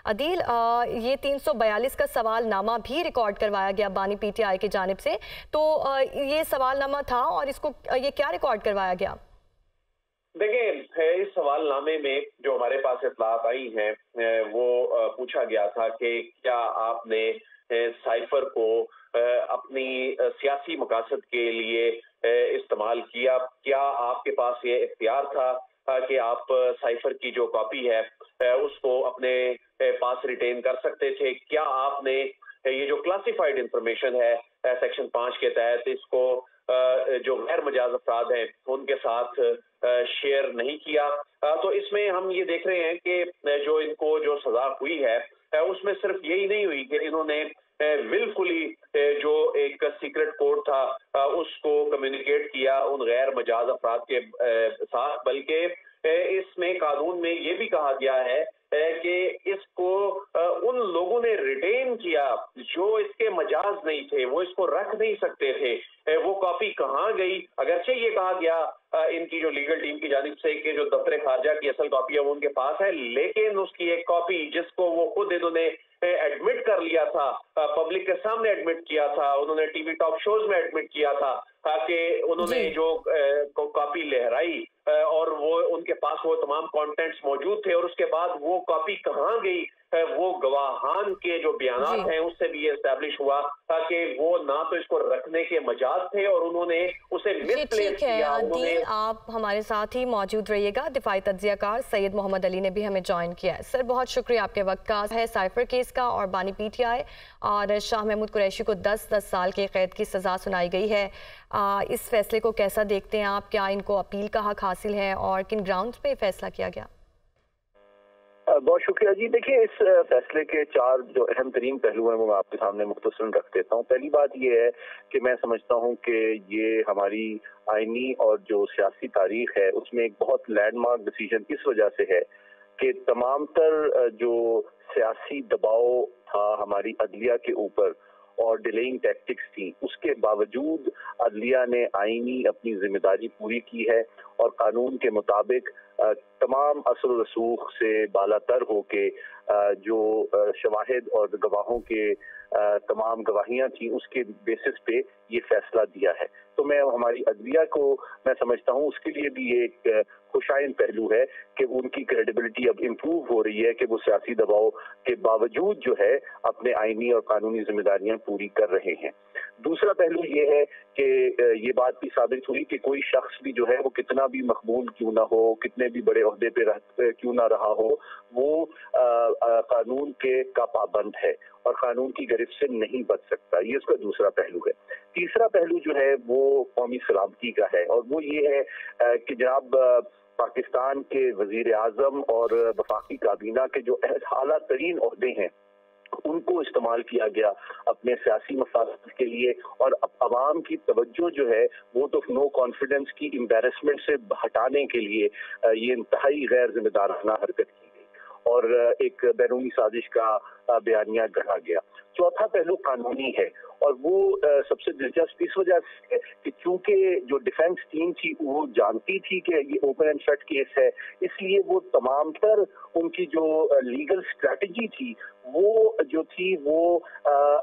अदील, ये 342 का सवालनामा भी रिकॉर्ड करवाया गया बानी पीटीआई की जानिब से, तो ये सवालनामा था और इसको ये क्या रिकॉर्ड करवाया गया? देखिए, इस सवालनामे में जो हमारे पास इत्तलात आई हैं वो पूछा गया था कि क्या आपने साइफर को अपनी सियासी मकासद के लिए इस्तेमाल किया? क्या आपके पास ये इख्तियार था कि आप साइफर की जो कॉपी है उसको अपने पास रिटेन कर सकते थे? क्या आपने ये जो क्लासिफाइड इंफॉर्मेशन है सेक्शन 5 के तहत इसको जो गैर मजाज अफराद हैं उनके साथ शेयर नहीं किया? तो इसमें हम ये देख रहे हैं कि जो इनको जो सजा हुई है उसमें सिर्फ यही नहीं हुई कि इन्होंने विलफुली जो एक सीक्रेट कोड था उसको कम्युनिकेट किया उन गैर मजाज अफराद के साथ, बल्कि इसमें कानून में ये भी कहा गया है कि इसको उन लोगों ने रिटेन किया जो इसके मजाज नहीं थे, वो इसको रख नहीं सकते थे। वो कॉपी कहाँ गई? अगरचे ये कहा गया इनकी जो लीगल टीम की जानिब से कि जो दफ्तर खारजा की असल कॉपी है वो उनके पास है, लेकिन उसकी एक कॉपी जिसको वो खुद इन्होंने एडमिट कर लिया था, पब्लिक के सामने एडमिट किया था, उन्होंने टीवी टॉक शोज में एडमिट किया था कि उन्होंने जो कॉपी लहराई और वो उनके पास वो तमाम कंटेंट्स मौजूद थे, और उसके बाद वो कॉपी कहाँ गई वो गवाहान के जो बयानात हैं उससे भी ये एस्टैब्लिश हुआ कि वो ना तो इसको रखने के मजाज थे और उन्होंने उसे मिसप्लेस किया। अदील, आप हमारे साथ ही मौजूद रहिएगा। दिफाई तज्जियाकार सैयद मोहम्मद अली ने भी हमें ज्वाइन किया है। सर, बहुत शुक्रिया आपके वक्त का। है साइफर केस का और बानी पीटीआई और शाह महमूद कुरैशी को 10-10 साल की कैद की सजा सुनाई गई है। इस फैसले को कैसा देखते हैं आप? क्या इनको अपील का हक हासिल है और किन ग्राउंड्स पे फैसला किया गया? बहुत शुक्रिया जी। देखिए, इस फैसले के 4 जो अहम तरीन पहलू हैं वो मैं आपके सामने मुख्तसरन रख देता हूँ। पहली बात ये है कि मैं समझता हूँ कि ये हमारी आईनी और जो सियासी तारीख है उसमें एक बहुत लैंडमार्क डिसीजन इस वजह से है कि तमाम तर जो सियासी दबाव था हमारी अदलिया के ऊपर और डिलेइंग टैक्टिक्स थी, उसके बावजूद अदलिया ने आईनी अपनी जिम्मेदारी पूरी की है और कानून के मुताबिक तमाम असर रसूख से बालातर होके जो शवाहिद और गवाहों के तमाम गवाहियां थी उसके बेसिस पे ये फैसला दिया है। तो मैं हमारी अदलिया को मैं समझता हूँ उसके लिए भी एक खुशाइन पहलू है कि उनकी क्रेडिबिलिटी अब इम्प्रूव हो रही है कि वो सियासी दबाव के बावजूद जो है अपने आईनी और कानूनी जिम्मेदारियां पूरी कर रहे हैं। दूसरा पहलू ये है कि ये बात भी साबित हुई कि कोई शख्स भी जो है वो कितना भी मकबूल क्यों ना हो, कितने भी बड़े ओहदे पे क्यों ना रहा हो, वो कानून के का पाबंद है और कानून की गिरफ्त से नहीं बच सकता। ये उसका दूसरा पहलू है। तीसरा पहलू जो है वो कौमी सलामती का है और वो ये है कि जनाब पाकिस्तान के वजीर आजम और वफाकी काबीना के जो आला तरीन ओहदे हैं उनको इस्तेमाल किया गया अपने सियासी मसालत के लिए और अवाम की तवज्जो जो है वो तो नो कॉन्फिडेंस की एम्बेरसमेंट से हटाने के लिए ये इंतहाई गैर जिम्मेदाराना हरकत की गई और एक बैरूनी साजिश का बयानिया गढ़ा गया। चौथा पहलू कानूनी है और वो सबसे दिलचस्प इस वजह से है कि चूंकि जो डिफेंस टीम थी वो जानती थी कि ये ओपन एंड शट केस है, इसलिए वो तमाम तर उनकी जो लीगल स्ट्रेटजी थी वो जो थी वो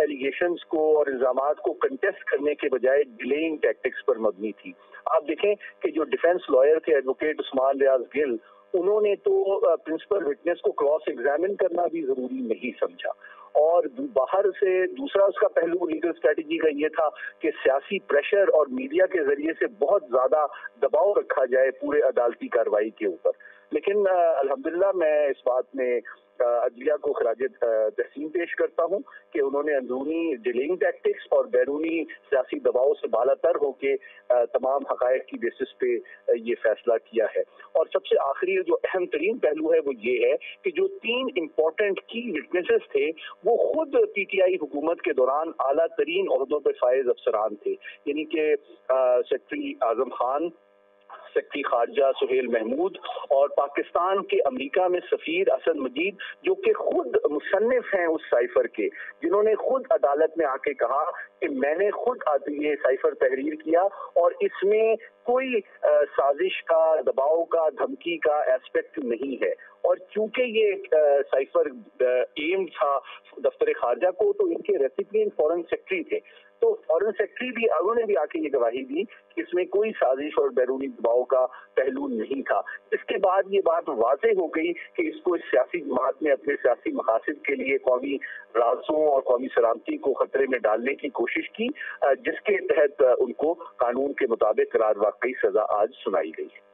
एलिगेशंस को और इल्जामात को कंटेस्ट करने के बजाय डिलेइंग टैक्टिक्स पर मबनी थी। आप देखें कि जो डिफेंस लॉयर थे एडवोकेट उस्मान रियाज गिल, उन्होंने तो प्रिंसिपल विटनेस को क्रॉस एग्जामिन करना भी जरूरी नहीं समझा और बाहर से दूसरा उसका पहलू लीगल स्ट्रेटजी का ये था कि सियासी प्रेशर और मीडिया के जरिए से बहुत ज्यादा दबाव रखा जाए पूरे अदालती कार्रवाई के ऊपर। लेकिन अल्हम्दुलिल्लाह मैं इस बात में अदलिया को खराज तहसीन पेश करता हूँ कि उन्होंने अंदरूनी डिलेइंग टैक्टिक्स और बैरूनी सियासी दबाव से बालातर होके तमाम हकायक की बेसिस पे ये फैसला किया है। और सबसे आखिरी जो अहम तरीन पहलू है वो ये है कि जो 3 इम्पोर्टेंट की विटनेसेस थे वो खुद पीटीआई हुकूमत के दौरान आला तरीन ओहदों पर फायज अफसरान थे, यानी कि सेक्रेटरी आजम खान, सेक्रेटरी खारजा सुहेल महमूद और पाकिस्तान के अमेरिका में सफीर असद मजीद, जो कि खुद मुसन्निफ हैं उस साइफर के, जिन्होंने खुद अदालत में आके कहा कि मैंने खुद ये साइफर तहरीर किया और इसमें कोई साजिश का, दबाव का, धमकी का एस्पेक्ट नहीं है। और चूंकि ये साइफर एम था दफ्तर खारजा को, तो इनके रेसिपिएंट फॉरेन सेक्रेटरी थे। तो फॉरेन सेक्रेटरी भी, उन्होंने भी आके ये गवाही दी कि इसमें कोई साजिश और बैरूनी दबाव का पहलू नहीं था। इसके बाद ये बात वाज़ेह हो गई कि इसको इस सियासी जमात ने अपने सियासी मकासद के लिए कौमी राजों और कौमी सलामती को खतरे में डालने की कोशिश की, जिसके तहत उनको कानून के मुताबिक करार वाकई सजा आज सुनाई गई है।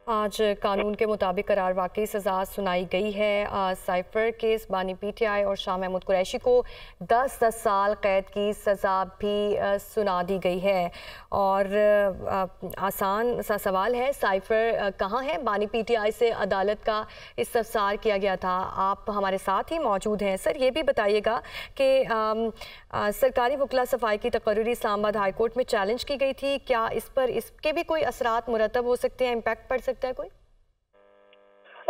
आज कानून के मुताबिक करार वाकई सज़ा सुनाई गई है। साइफर केस बानी पीटीआई और शाह महमूद कुरैशी को 10-10 साल कैद की सज़ा भी सुना दी गई है। और आसान सा सवाल है, साइफर कहाँ है? बानी पीटीआई से अदालत का इस्तफसार किया गया था, आप हमारे साथ ही मौजूद हैं। सर ये भी बताइएगा कि सरकारी वकला सफाई की तकर्री इस्लामाबाद हाई कोर्ट में चैलेंज की गई थी, क्या इस पर इसके भी कोई असरात मुरतब हो सकते हैं, इम्पैक्ट पड़ सकता है कोई?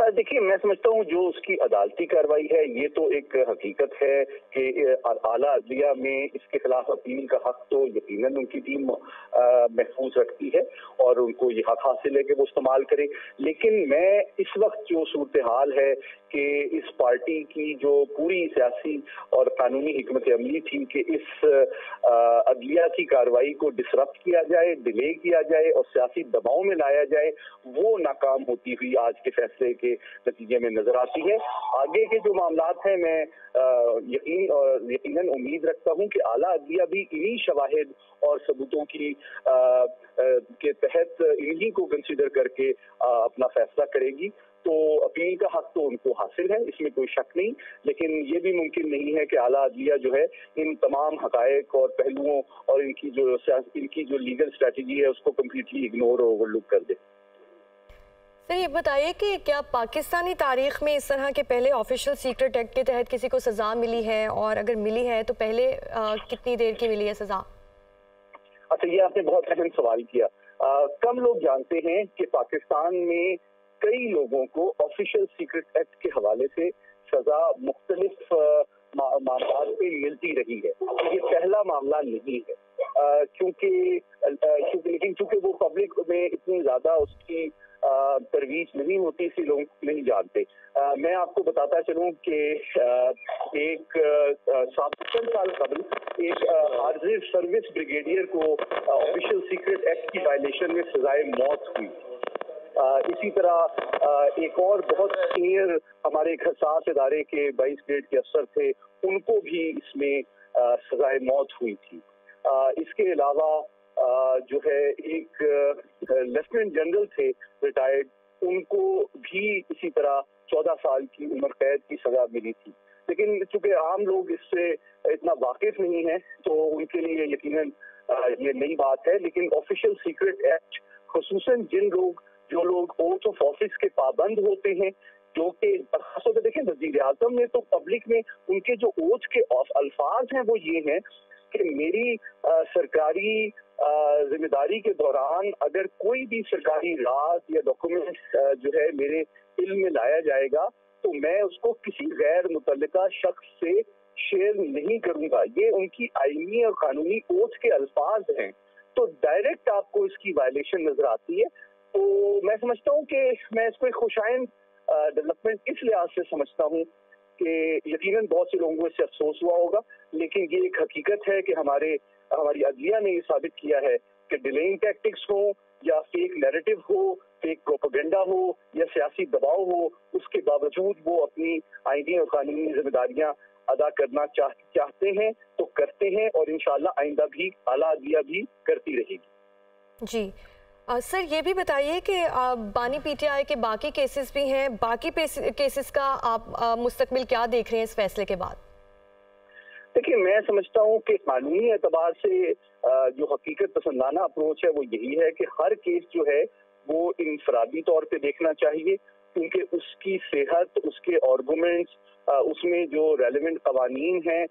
देखिए, मैं समझता हूँ जो उसकी अदालती कार्रवाई है ये तो एक हकीकत है कि आला अदलिया में इसके खिलाफ अपील का हक तो यकीनन उनकी टीम महफूज रखती है और उनको ये हक हासिल है कि वो इस्तेमाल करे। लेकिन मैं इस वक्त जो सूरत हाल है कि इस पार्टी की जो पूरी सियासी और कानूनी हिकमत अमली थी कि इस अदलिया की कार्रवाई को डिसरप्ट किया जाए, डिले किया जाए और सियासी दबाव में लाया जाए, वो नाकाम होती हुई आज के फैसले के नतीजे में नजर आती है। आगे के जो मामलात हैं, मैं यकीनन उम्मीद रखता हूं कि आला अदलिया भी इन्हीं शवाहिद और सबूतों की के तहत इन्हीं को कंसीडर करके अपना फैसला करेगी। तो अपील का हक तो उनको हासिल है, इसमें कोई शक नहीं, लेकिन ये भी मुमकिन नहीं है कि आला अदलिया जो है इन तमाम हकायक और पहलुओं और इनकी जो लीगल स्ट्रेटजी है उसको कम्प्लीटली इग्नोर और ओवरलुक कर दे। सर ये बताइए कि क्या पाकिस्तानी तारीख में इस तरह के पहले ऑफिशियल सीक्रेट एक्ट के तहत किसी को सज़ा मिली है, और अगर मिली है तो पहले कितनी देर की मिली है सज़ा? अच्छा, ये आपने बहुत अहम सवाल किया। कम लोग जानते हैं कि पाकिस्तान में कई लोगों को ऑफिशियल सीक्रेट एक्ट के हवाले से सजा मुख्तलिफ मामलों पे मिलती रही है। ये पहला मामला नहीं है, क्योंकि वो पब्लिक में इतनी ज्यादा उसकी तरवीज नहीं होती, इसलिए लोग नहीं जानते। मैं आपको बताता चलूं कि एक 7 साल कबल एक आर्जी सर्विस ब्रिगेडियर को ऑफिशियल सीक्रेट एक्ट की वायलेशन में सजाए मौत हुई। इसी तरह एक और बहुत सीनियर हमारे एक हसास इदारे के 22 ग्रेड के अफसर थे, उनको भी इसमें सजाए मौत हुई थी। इसके अलावा जो है एक लेफ्टिनेंट जनरल थे रिटायर्ड, उनको भी इसी तरह 14 साल की उम्र कैद की सजा मिली थी। लेकिन चूंकि आम लोग इससे इतना वाकिफ नहीं है तो उनके लिए यकीनन ये नई बात है। लेकिन ऑफिशियल सीक्रेट एक्ट खुसूसन जो लोग ओथ ऑफ ऑफिस के पाबंद होते हैं, जो कि देखिए वजीर आजम ने तो पब्लिक में उनके जो ओथ के अल्फाज हैं वो ये हैं कि मेरी सरकारी जिम्मेदारी के दौरान अगर कोई भी सरकारी राज या डॉक्यूमेंट जो है मेरे इल्म में लाया जाएगा तो मैं उसको किसी गैर मुतल्लिका शख्स से शेयर नहीं करूंगा। ये उनकी आईनी और कानूनी ओथ के अल्फाज हैं, तो डायरेक्ट आपको इसकी वायलेशन नजर आती है। तो मैं समझता हूँ कि मैं इसको एक खुशाइन डेवलपमेंट इस लिहाज से समझता हूँ कि यकीनन बहुत से लोगों को इससे अफसोस हुआ होगा, लेकिन ये एक हकीकत है कि हमारी अदलिया ने ये साबित किया है कि डिलेइंग टैक्टिक्स हो या फेक नैरेटिव हो, फेक प्रोपेगेंडा हो या सियासी दबाव हो, उसके बावजूद वो अपनी आईनी और कानूनी जिम्मेदारियां अदा करना चाहते हैं तो करते हैं, और इंशाअल्लाह आइंदा भी आला अदलिया भी करती रहेगी। जी सर ये भी बताइए कि बानी पीटीआई के बाकी केसेस भी हैं, बाकी केसेस का आप मुस्तकबिल क्या देख रहे हैं इस फैसले के बाद? देखिए, मैं समझता हूँ कि कानूनी एतबार से जो हकीकत पसंदाना अप्रोच है वो यही है कि हर केस जो है वो इनफरादी तौर पे देखना चाहिए, क्योंकि उसकी सेहत, उसके आर्गूमेंट्स, उसमें जो रेलेवेंट कवानीन हैं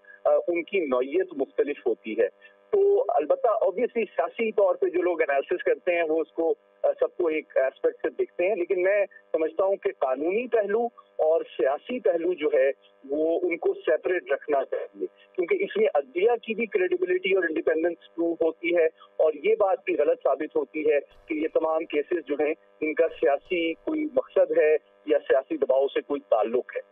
उनकी नौयत मुख्तलिफ होती है। तो अलबत्ता ऑब्वियसली सियासी तौर पे जो लोग एनालिसिस करते हैं वो उसको सबको एक एस्पेक्ट से देखते हैं, लेकिन मैं समझता हूँ कि कानूनी पहलू और सियासी पहलू जो है वो उनको सेपरेट रखना चाहिए, क्योंकि इसमें अदलिया की भी क्रेडिबिलिटी और इंडिपेंडेंस प्रूव होती है, और ये बात भी गलत साबित होती है कि ये तमाम केसेस जो हैं इनका सियासी कोई मकसद है या सियासी दबाव से कोई ताल्लुक है।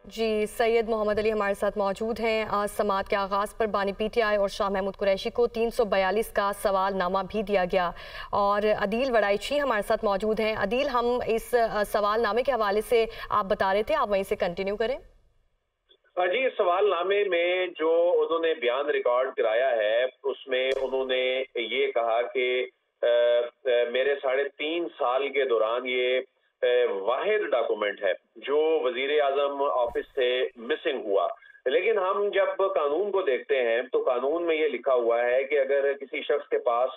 जी, सैयद मोहम्मद अली हमारे साथ मौजूद हैं। आज समात के आगाज़ पर बानी पीटीआई और शाह महमूद कुरैशी को 342 का सवाल नामा भी दिया गया और अदील वड़ाइची हमारे साथ मौजूद हैं। अदील, हम इस सवाल नामे के हवाले से आप बता रहे थे, आप वहीं से कंटिन्यू करें। जी, सवाल नामे में जो उन्होंने बयान रिकॉर्ड कराया है उसमें उन्होंने ये कहा कि मेरे 3.5 साल के दौरान ये वाहिद डॉक्यूमेंट है जो वजीर आजम ऑफिस से मिसिंग हुआ। लेकिन हम जब कानून को देखते हैं तो कानून में ये लिखा हुआ है कि अगर किसी शख्स के पास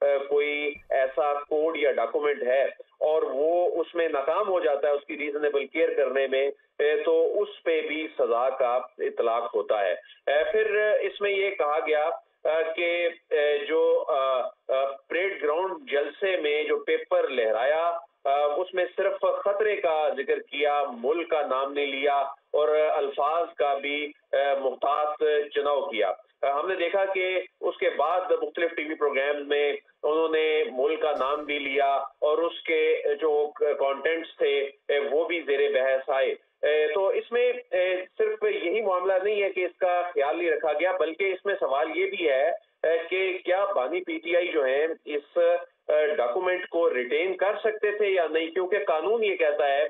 कोई ऐसा कोड या डॉक्यूमेंट है और वो उसमें नाकाम हो जाता है उसकी रीजनेबल केयर करने में, तो उस पे भी सजा का इतलाक होता है। फिर इसमें ये कहा गया कि जो परेड ग्राउंड जलसे में जो पेपर लहराया उसमें सिर्फ खतरे का जिक्र किया, मुल्क का नाम नहीं लिया और अल्फाज का भी मुख्तात चुनाव किया। हमने देखा कि उसके बाद मुख्तलिफ टीवी प्रोग्राम में उन्होंने मुल्क का नाम भी लिया और उसके जो कंटेंट्स थे वो भी ज़ेरे बहस आए। तो इसमें सिर्फ यही मामला नहीं है कि इसका ख्याल नहीं रखा गया, बल्कि इसमें सवाल ये भी है कि क्या बानी पीटीआई जो है इस डॉक्यूमेंट को रिटेन कर सकते थे या नहीं, क्योंकि कानून ये कहता है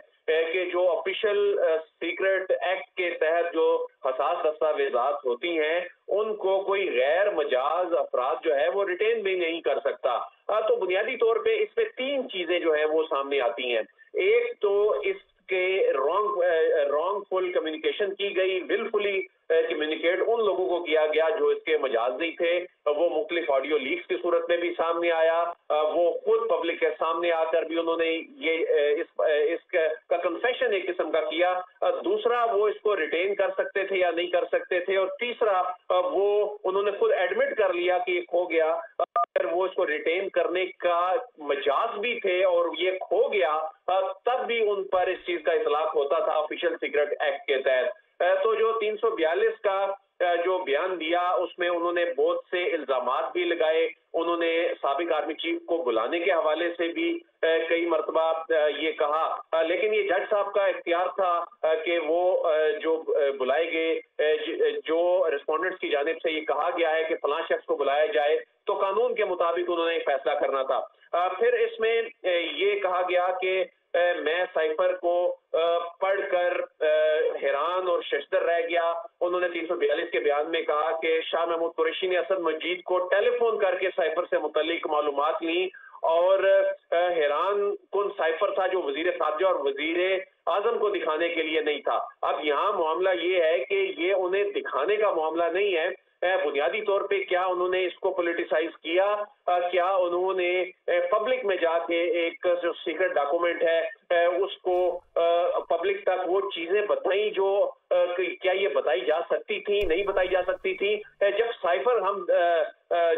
कि जो ऑफिशियल सीक्रेट एक्ट के तहत जो हसास दस्तावेजात होती हैं उनको कोई गैर मजाज अफराद जो है वो रिटेन भी नहीं कर सकता। तो बुनियादी तौर पे इसमें 3 चीजें जो है वो सामने आती हैं। एक तो इसके रॉन्गफुल कम्युनिकेशन की गई, विलफुली कम्युनिकेट उन लोगों को किया गया जो इसके मजाजी थे, वो मुख्तलिफ ऑडियो लीक्स की सूरत में भी सामने आया, वो खुद पब्लिक के सामने आकर भी उन्होंने ये इसका कन्फेशन एक किस्म का किया। दूसरा, वो इसको रिटेन कर सकते थे या नहीं कर सकते थे, और तीसरा वो उन्होंने खुद एडमिट कर लिया कि ये खो गया, अगर वो इसको रिटेन करने का मजाज भी थे और ये खो गया तब भी उन पर इस चीज का इतलाक होता था ऑफिशियल सीक्रेट एक्ट के तहत। तो जो 342 का जो बयान दिया उसमें उन्होंने बहुत से इल्जामात भी लगाए। उन्होंने साबिक आर्मी चीफ को बुलाने के हवाले से भी कई मरतबा ये कहा, लेकिन ये जज साहब का इख्तियार था कि वो जो बुलाए गए, जो रिस्पोंडेंट्स की जानिब से ये कहा गया है कि फलां शख्स को बुलाया जाए, तो कानून के मुताबिक उन्होंने फैसला करना था। फिर इसमें ये कहा गया कि मैं साइफर को पढ़कर हैरान और शर्मसार रह गया। उन्होंने 342 के बयान में कहा कि शाह महमूद कुरैशी ने असद मजीद को टेलीफोन करके साइफर से मुतल्लिक मालूमात ली और हैरान कुन साइफर था जो वजीर खारजा और वजीर आजम को दिखाने के लिए नहीं था। अब यहाँ मामला ये है कि ये उन्हें दिखाने का मामला नहीं है। बुनियादी तौर पे क्या उन्होंने इसको पॉलिटिसाइज किया, क्या उन्होंने पब्लिक में जाके एक जो सीक्रेट डॉक्यूमेंट है उसको पब्लिक तक वो चीजें बताई जो क्या ये बताई जा सकती थी, नहीं बताई जा सकती थी। जब साइफर हम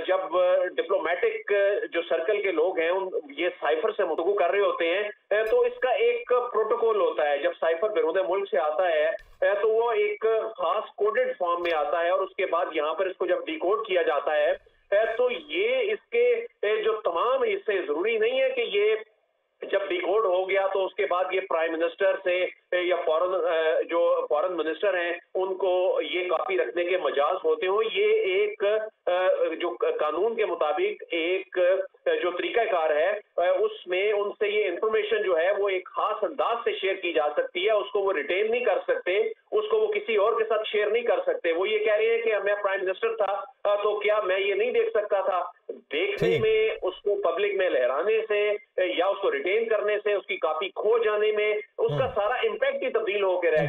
जब डिप्लोमेटिक जो सर्कल के लोग हैं ये साइफर से गुफ्तगू कर रहे होते हैं तो इसका एक प्रोटोकॉल होता है। जब साइफर बैरून मुल्क से आता है तो वो एक खास कोडेड फॉर्म में आता है और उसके बाद यहाँ पर इसको जब डिकोड किया जाता है तो ये इसके जो तमाम हिस्से, जरूरी नहीं है कि ये जब डिकोड हो गया तो उसके बाद ये प्राइम मिनिस्टर से या जो फॉरेन मिनिस्टर हैं उनको ये कॉपी रखने के मजाज होते हो। ये एक जो कानून के मुताबिक एक जो तरीकाकार है उसमें उनसे ये इंफॉर्मेशन जो है वो एक खास अंदाज से शेयर की जा सकती है। उसको वो रिटेन नहीं कर सकते, उसको वो किसी और के साथ शेयर नहीं कर सकते। वो ये कह रहे हैं कि मैं प्राइम मिनिस्टर था तो क्या मैं ये नहीं देख सकता था? देखने में, उसको पब्लिक में लहराने से या उसको रिटेन करने से, उसकी कॉपी खो जाने में उसका सारा इम्पैक्ट ही तब्दील होकर रह